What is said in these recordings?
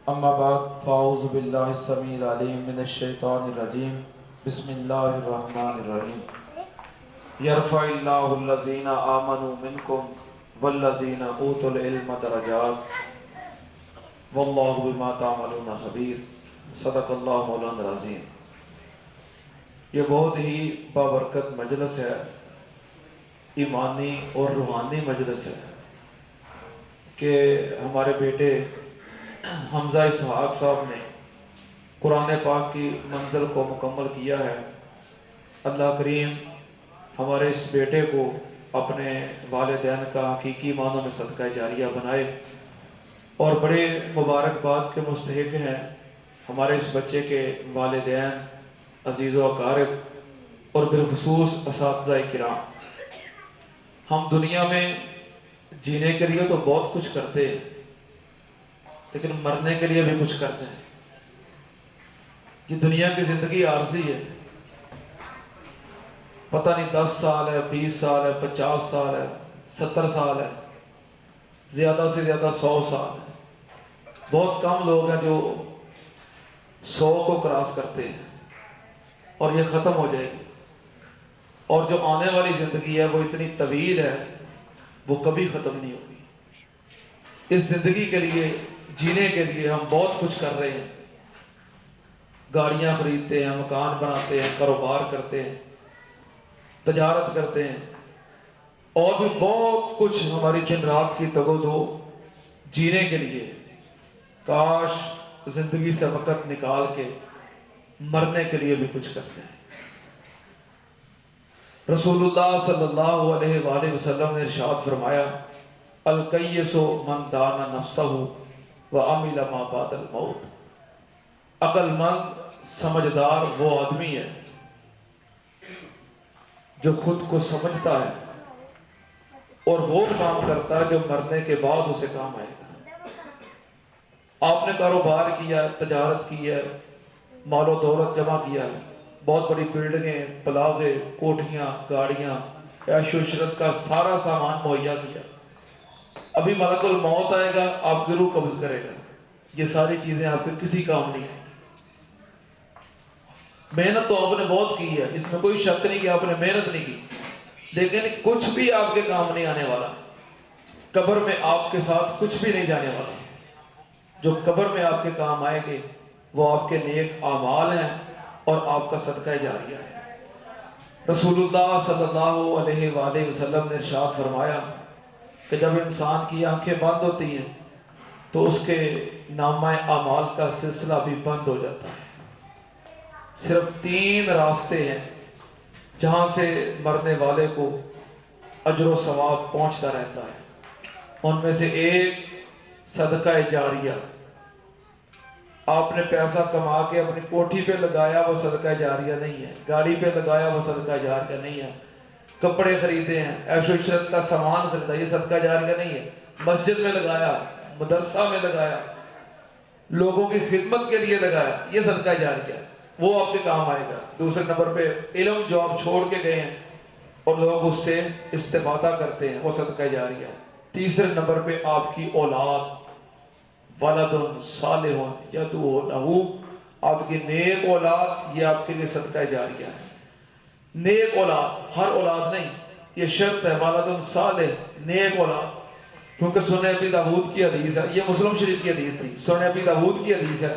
اما بعد فاعوذ باللہ السمیع العلیم من الشیطان الرجیم بسم اللہ الرحمن الرحیم یرفع اللہ الذین آمنوا منکم والذین اوتوا العلم درجات واللہ بما تعملون خبیر صدق اللہ مولانا العظیم۔ یہ بہت ہی بابرکت مجلس ہے، ایمانی اور روحانی مجلس ہے کہ ہمارے بیٹے حمزہ اسحاق صاحب نے قرآن پاک کی منزل کو مکمل کیا ہے۔ اللہ کریم ہمارے اس بیٹے کو اپنے والدین کا حقیقی معنوں میں صدقہ جاریہ بنائے، اور بڑے مبارکباد کے مستحق ہیں ہمارے اس بچے کے والدین، عزیز و اقارب اور بالخصوص اساتذہ کرام۔ ہم دنیا میں جینے کے لیے تو بہت کچھ کرتے ہیں، لیکن مرنے کے لیے بھی کچھ کرتے ہیں۔ یہ دنیا کی زندگی عارضی ہے، پتہ نہیں 10 سال ہے، 20 سال ہے، 50 سال ہے، 70 سال ہے، زیادہ سے زیادہ 100 سال ہے۔ بہت کم لوگ ہیں جو 100 کو کراس کرتے ہیں، اور یہ ختم ہو جائے گی۔ اور جو آنے والی زندگی ہے وہ اتنی طویل ہے، وہ کبھی ختم نہیں ہوگی۔ اس زندگی کے لیے، جینے کے لیے ہم بہت کچھ کر رہے ہیں، گاڑیاں خریدتے ہیں، مکان بناتے ہیں، کاروبار کرتے ہیں، تجارت کرتے ہیں، اور بھی بہت کچھ ہماری دن رات کی تگ و دو جینے کے لیے۔ کاش زندگی سے وقت نکال کے مرنے کے لیے بھی کچھ کرتے ہیں۔ رسول اللہ صلی اللہ علیہ وآلہ وسلم نے ارشاد فرمایا، الکیس من دان نفسہ وعمل ما بعد الموت۔ عقل مند سمجھدار وہ آدمی ہے جو خود کو سمجھتا ہے اور وہ کام کرتا ہے جو مرنے کے بعد اسے کام آئے گا۔ آپ نے کاروبار کیا، تجارت کی ہے، مال و دولت جمع کیا ہے، بہت بڑی بلڈنگیں، پلازے، کوٹھیاں، گاڑیاں، عیش و عشرت کا سارا سامان مہیا کیا۔ ابھی ملک الموت آئے گا، آپ کی روح قبض کرے گا، یہ ساری چیزیں آپ کے کسی کام نہیں ہیں۔ محنت تو آپ نے بہت کی ہے، اس میں کوئی شک نہیں کہ آپ نے محنت نہیں کی، لیکن کچھ بھی آپ کے کام نہیں آنے والا۔ قبر میں آپ کے ساتھ کچھ بھی نہیں جانے والا۔ جو قبر میں آپ کے کام آئے گے وہ آپ کے نیک اعمال ہیں اور آپ کا صدقہ جاریہ ہے۔ رسول اللہ صلی اللہ علیہ وآلہ وسلم نے ارشاد فرمایا کہ جب انسان کی آنکھیں بند ہوتی ہیں تو اس کے نامہ اعمال کا سلسلہ بھی بند ہو جاتا ہے۔ صرف 3 راستے ہیں جہاں سے مرنے والے کو اجر و ثواب پہنچتا رہتا ہے۔ ان میں سے ایک صدقہ جاریہ۔ آپ نے پیسہ کما کے اپنی کوٹھی پہ لگایا، وہ صدقہ جاریہ نہیں ہے۔ گاڑی پہ لگایا، وہ صدقہ جاریہ نہیں ہے۔ کپڑے خریدے ہیں، عیش و عشرت کا سامان خریدا، یہ صدقہ جاریہ نہیں ہے۔ مسجد میں لگایا، مدرسہ میں لگایا، لوگوں کی خدمت کے لیے لگایا، یہ صدقہ جاریہ ہے، وہ آپ کے کام آئے گا۔ دوسرے نمبر پہ علم جو آپ چھوڑ کے گئے ہیں اور لوگ اس سے استفادہ کرتے ہیں، وہ صدقہ جاریہ ہے۔ تیسرے نمبر پہ آپ کی اولاد، ولد صالح یدعو لہ، آپ کی نیک اولاد، یہ آپ کے لیے صدقہ جاریہ ہے۔ نیک اولاد، ہر اولاد نہیں، یہ شرط ہے، ولد صالح، نیک اولاد۔ کیونکہ سنن ابی داؤد کی حدیث ہے، یہ مسلم شریف کی حدیث تھی، سنن ابی داؤد کی حدیث ہے۔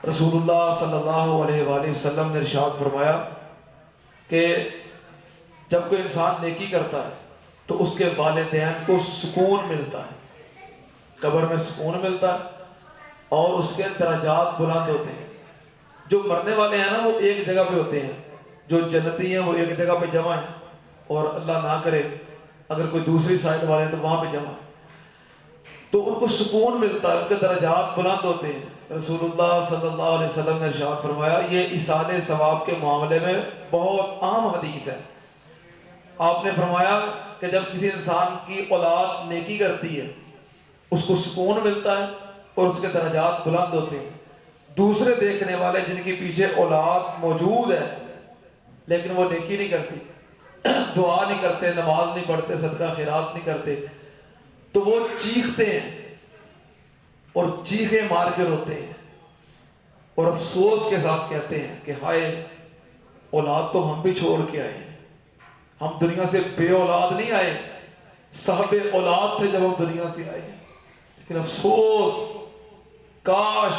رسول اللہ صلی اللہ علیہ وآلہ وسلم نے ارشاد فرمایا کہ جب کوئی انسان نیکی کرتا ہے تو اس کے والدین کو سکون ملتا ہے، قبر میں سکون ملتا ہے، اور اس کے درجات بلند ہوتے ہیں۔ جو مرنے والے ہیں نا وہ ایک جگہ پہ ہوتے ہیں، جو جنتی ہیں وہ ایک جگہ پہ جمع ہیں، اور اللہ نہ کرے اگر کوئی دوسری سائٹ والے ہیں تو وہاں پہ جمع ہیں، تو ان کو سکون ملتا ہے، ان کے درجات بلند ہوتے ہیں۔ رسول اللہ صلی اللہ علیہ وسلم نے ارشاد فرمایا، یہ ایصال ثواب کے معاملے میں بہت عام حدیث ہے۔ آپ نے فرمایا کہ جب کسی انسان کی اولاد نیکی کرتی ہے اس کو سکون ملتا ہے اور اس کے درجات بلند ہوتے ہیں۔ دوسرے دیکھنے والے جن کے پیچھے اولاد موجود ہے لیکن وہ نیکی نہیں کرتی، دعا نہیں کرتے، نماز نہیں پڑھتے، صدقہ خیرات نہیں کرتے، تو وہ چیختے ہیں اور چیخیں مار کے روتے ہیں اور افسوس کے ساتھ کہتے ہیں کہ ہائے اولاد تو ہم بھی چھوڑ کے آئے ہیں، ہم دنیا سے بے اولاد نہیں آئے، صاحب اولاد تھے جب ہم دنیا سے آئے ہیں، لیکن افسوس کاش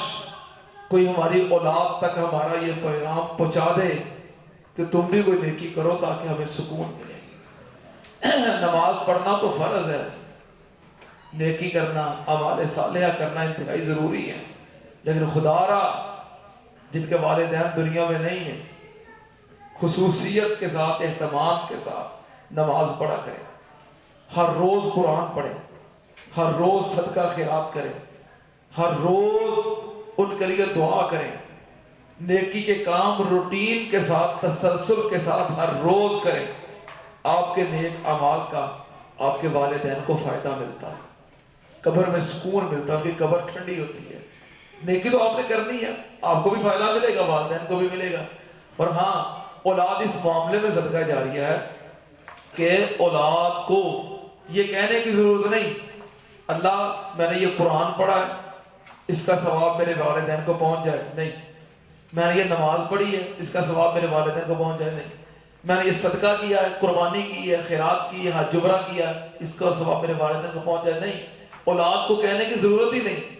کوئی ہماری اولاد تک ہمارا یہ پیغام پہنچا دے کہ تم بھی کوئی نیکی کرو تاکہ ہمیں سکون ملے۔ نماز پڑھنا تو فرض ہے، نیکی کرنا، اعمال صالحہ کرنا انتہائی ضروری ہے، لیکن خدا را جن کے والدین دنیا میں نہیں ہیں خصوصیت کے ساتھ، اہتمام کے ساتھ نماز پڑھا کریں، ہر روز قرآن پڑھیں، ہر روز صدقہ خیرات کریں، ہر روز ان کے لیے دعا کریں، نیکی کے کام روٹین کے ساتھ، تسلسل کے ساتھ ہر روز کریں، آپ کے نیک اعمال کا آپ کے والدین کو فائدہ ملتا ہے، قبر میں سکون ملتا ہے، کہ قبر ٹھنڈی ہوتی ہے۔ نیکی تو آپ نے کرنی ہے، آپ کو بھی فائدہ ملے گا، والدین کو بھی ملے گا۔ اور ہاں، اولاد اس معاملے میں صدقہ جاریہ ہے کہ اولاد کو یہ کہنے کی ضرورت نہیں اللہ میں نے یہ قرآن پڑھا ہے اس کا ثواب میرے والدین کو پہنچ جائے، نہیں، میں نے یہ نماز پڑھی ہے اس کا ثواب میرے والدین کو پہنچ جائے، نہیں، میں نے یہ صدقہ کیا ہے، قربانی کی ہے، خیرات کی ہے، حج عمرہ کیا ہے، اس کا ثواب میرے والدین کو پہنچ جائے، نہیں، اولاد کو کہنے کی ضرورت ہی نہیں۔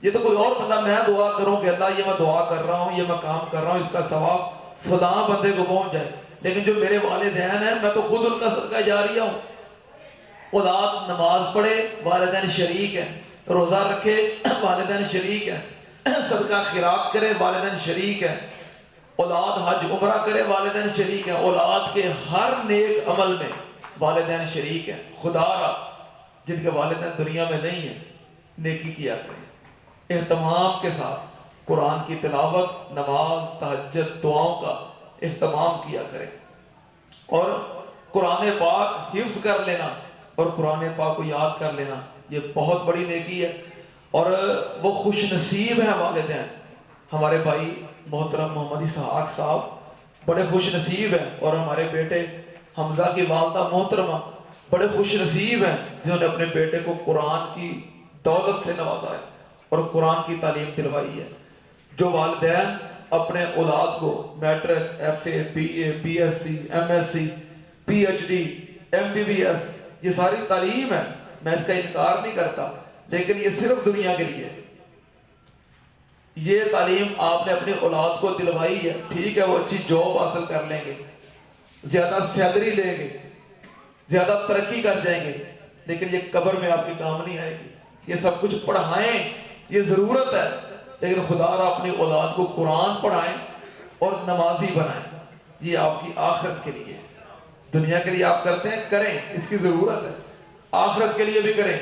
یہ تو کوئی اور بندہ، میں دعا کروں کہ اللہ یہ میں دعا کر رہا ہوں، یہ میں کام کر رہا ہوں، اس کا ثواب فلاں بندے کو پہنچ جائے، لیکن جو میرے والدین ہیں میں تو خود ان کا صدقہ جاریہ ہوں۔ اولاد نماز پڑھے والدین شریک ہیں، روزہ رکھے والدین شریک ہیں، صدقہ خیرات کرے والدین شریک ہیں، اولاد حج عمرہ کرے والدین شریک ہیں، اولاد کے ہر نیک عمل میں والدین شریک ہیں۔ خدا را جن کے والدین دنیا میں نہیں ہیں نیکی کیا کریں، اہتمام کے ساتھ قرآن کی تلاوت، نماز، تہجد، دعاؤں کا اہتمام کیا کریں، اور قرآن پاک حفظ کر لینا اور قرآن پاک کو یاد کر لینا یہ بہت بڑی نیکی ہے، اور وہ خوش نصیب ہیں والدین۔ ہمارے بھائی محترم محمد اسحاق صاحب بڑے خوش نصیب ہیں، اور ہمارے بیٹے حمزہ کی والدہ محترمہ بڑے خوش نصیب ہیں جنہوں نے اپنے بیٹے کو قرآن کی دولت سے نوازا ہے اور قرآن کی تعلیم دلوائی ہے۔ جو والدین اپنے اولاد کو matric, F A, B A, B S C, M S C, P H D, M B B S, یہ ساری تعلیم ہے، میں اس کا انکار نہیں کرتا، لیکن یہ صرف دنیا کے لیے۔ یہ تعلیم آپ نے اپنی اولاد کو دلوائی ہے، ٹھیک ہے وہ اچھی جاب حاصل کر لیں گے، زیادہ سیلری لیں گے، زیادہ ترقی کر جائیں گے، لیکن یہ قبر میں آپ کی کام نہیں آئے گی۔ یہ سب کچھ پڑھائیں، یہ ضرورت ہے، لیکن خدا را اپنی اولاد کو قرآن پڑھائیں اور نمازی بنائیں، یہ آپ کی آخرت کے لیے ہے۔ دنیا کے لیے آپ کرتے ہیں، کریں، اس کی ضرورت ہے، آخرت کے لیے بھی کریں۔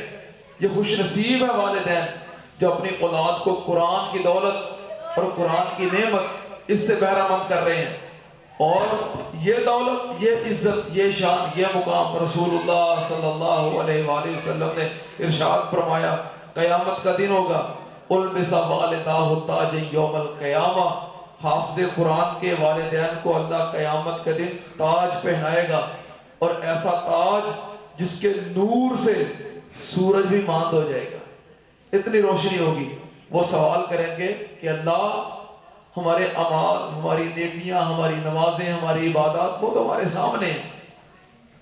یہ خوش نصیب ہے والدین جو اپنی اولاد کو قرآن کی دولت اور قرآن کی نعمت اس سے بہرہ مند کر رہے ہیں، اور یہ دولت، یہ عزت، یہ شان، یہ مقام رسول اللہ صلی اللہ علیہ وآلہ وسلم نے ارشاد فرمایا قیامت کا دن ہوگا، البس والداہ التاج یوم القیامہ، حافظ قرآن کے والدین کو اللہ قیامت کے دن تاج پہنائے گا، اور ایسا تاج جس کے نور سے سورج بھی ماند ہو جائے گا، اتنی روشنی ہوگی۔ وہ سوال کریں گے کہ اللہ ہمارے اعمال، ہماری نیکیاں، ہماری نمازیں، ہماری عبادات وہ تو ہمارے سامنے ہیں،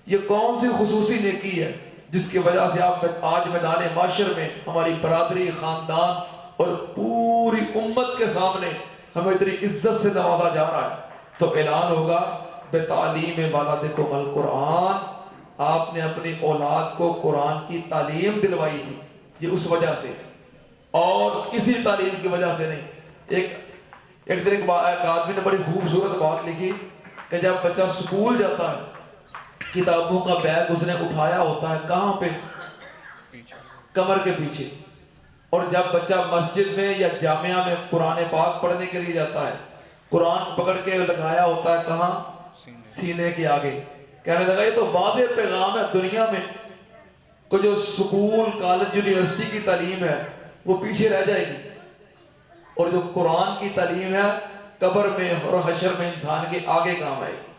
یہ کون سی خصوصی نیکی ہے جس کی وجہ سے آپ آج میدان معاشر میں ہماری برادری، خاندان اور پوری امت کے سامنے ہمیں اتنی عزت سے نوازا جا رہا ہے؟ تو اعلان ہوگا بتعلیم ولدکم القرآن، آپ نے اپنی اولاد کو قرآن کی تعلیم دلوائی تھی، یہ اس وجہ سے اور کسی تعلیم کی وجہ سے نہیں۔ ایک دن ایک آدمی نے بڑی خوبصورت بات لکھی کہ جب بچہ سکول جاتا ہے کتابوں کا بیگ اس نے اٹھایا ہوتا ہے کہاں پہ؟ کمر کے پیچھے، اور جب بچہ مسجد میں یا جامعہ میں قرآن پاک پڑھنے کے لیے جاتا ہے قرآن پکڑ کے لگایا ہوتا ہے کہاں؟ سینے کے آگے۔ کہنے لگا یہ تو واضح پیغام ہے دنیا میں کہ جو سکول، کالج، یونیورسٹی کی تعلیم ہے وہ پیچھے رہ جائے گی، اور جو قرآن کی تعلیم ہے قبر میں اور حشر میں انسان کے آگے کام آئے گی۔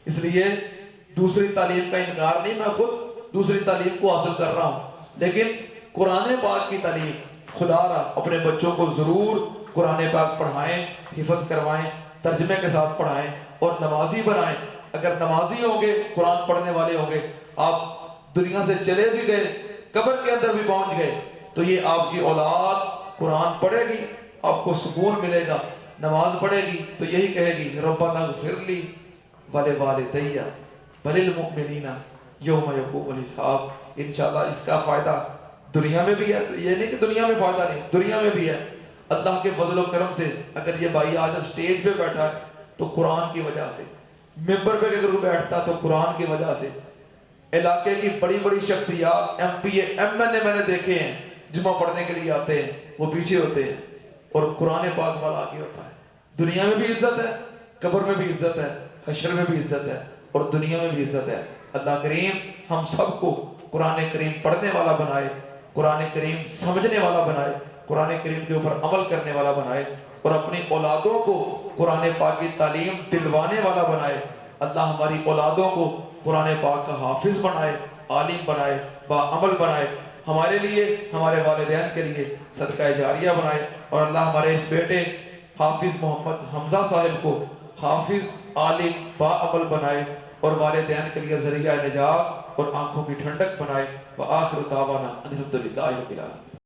اس لیے دوسری تعلیم کا انکار نہیں، میں خود دوسری تعلیم کو حاصل کر رہا ہوں، لیکن قرآن پاک کی تعلیم خدا را اپنے بچوں کو ضرور قرآن پاک پڑھائیں، حفظ کروائیں، ترجمے کے ساتھ پڑھائیں اور نمازی بنائیں۔ اگر نمازی ہوں گے، قرآن پڑھنے والے ہوں گے، آپ دنیا سے چلے بھی گئے، قبر کے اندر بھی پہنچ گئے، تو یہ آپ کی اولاد قرآن پڑھے گی، آپ کو سکون ملے گا۔ نماز پڑھے گی تو یہی کہے گی ربنا اغفر لی ولوالدی وللمؤمنین یوم یقوم الحساب۔ انشاءاللہ اس کا فائدہ دنیا میں بھی ہے، تو یہ نہیں کہ دنیا میں فائدہ نہیں، دنیا میں بھی ہے۔ اللہ کے فضل و کرم سے اگر یہ بھائی آج اسٹیج پہ بیٹھا ہے تو قرآن کی وجہ سے، ممبر پہ اگر بیٹھتا تو قرآن کی وجہ سے۔ علاقے کی بڑی بڑی شخصیات، M P A, M L A میں نے دیکھے ہیں، جمعہ پڑھنے کے لیے آتے ہیں، وہ پیچھے ہوتے ہیں اور قرآن پاک والا آگے ہوتا ہے۔ دنیا میں بھی عزت ہے، قبر میں بھی عزت ہے، حشر میں بھی عزت ہے اور دنیا میں بھی عزت ہے۔ اللہ کریم ہم سب کو قرآن کریم پڑھنے والا بنائے، قرآن کریم سمجھنے والا بنائے، قرآن کریم کے اوپر عمل کرنے والا بنائے اور اپنی اولادوں کو قرآن پاک کی تعلیم دلوانے والا بنائے۔ اللہ ہماری اولادوں کو قرآن پاک کا حافظ بنائے، عالم بنائے، باعمل بنائے، ہمارے لیے، ہمارے والدین کے لیے صدقہ جاریہ بنائے، اور اللہ ہمارے اس بیٹے حافظ محمد حمزہ صاحب کو حافظ، عالم، باعمل بنائے اور والدین کے لیے ذریعہ نجات اور آنکھوں کی ٹھنڈک بنائے۔ وآخر دعوانا ان الحمد للہ رب العالمین۔